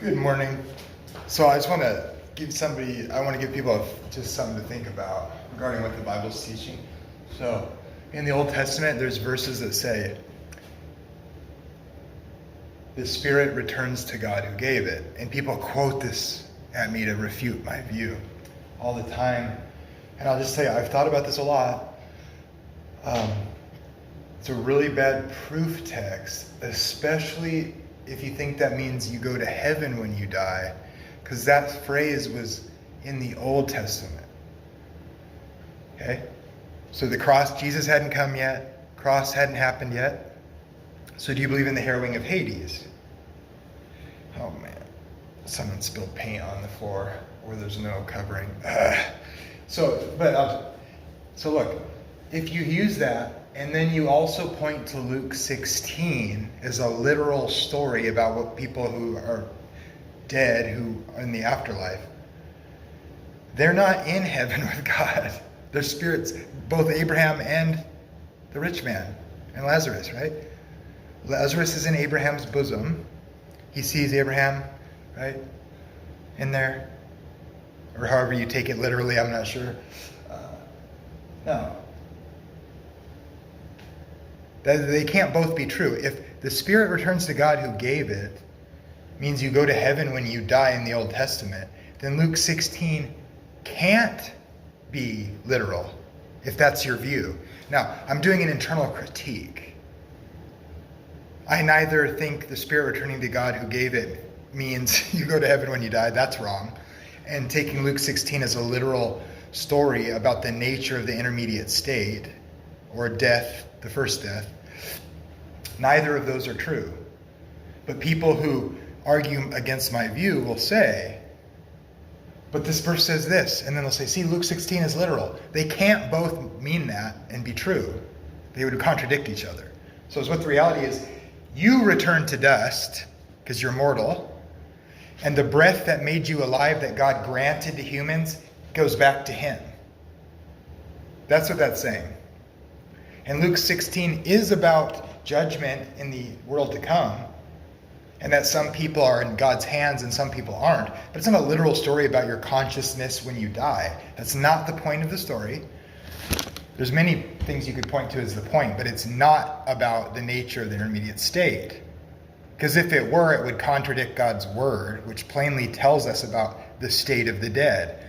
Good morning. So I just want to give people just something to think about regarding what the Bible's teaching. So in the Old Testament, there's verses that say, the Spirit returns to God who gave it. And people quote this at me to refute my view all the time. And I'll just tell you, I've thought about this a lot. It's a really bad proof text, especially if you think that means you go to heaven when you die, because that phrase was in the Old Testament. Okay? So the cross, Jesus hadn't come yet, cross hadn't happened yet. So do you believe in the harrowing of Hades? Oh man, someone spilled paint on the floor where there's no covering. So look, if you use that, and then you also point to Luke 16 as a literal story about what people who are dead, who are in the afterlife, they're not in heaven with God. Their spirits, both Abraham and the rich man and Lazarus, right? Lazarus is in Abraham's bosom. He sees Abraham, right, in there. Or however you take it literally, I'm not sure. No. They can't both be true. If the Spirit returns to God who gave it, means you go to heaven when you die in the Old Testament, then Luke 16 can't be literal, if that's your view. Now, I'm doing an internal critique. I neither think the Spirit returning to God who gave it means you go to heaven when you die. That's wrong. And taking Luke 16 as a literal story about the nature of the intermediate state, or death, the first death, neither of those are true. But people who argue against my view will say, but this verse says this, and then they'll say, see, Luke 16 is literal. They can't both mean that and be true. They would contradict each other. So what the reality is, you return to dust because you're mortal, and the breath that made you alive that God granted to humans goes back to him. That's what that's saying. And Luke 16 is about judgment in the world to come, and that some people are in God's hands and some people aren't. But it's not a literal story about your consciousness when you die. That's not the point of the story. There's many things you could point to as the point, but it's not about the nature of the intermediate state. Because if it were, it would contradict God's word, which plainly tells us about the state of the dead.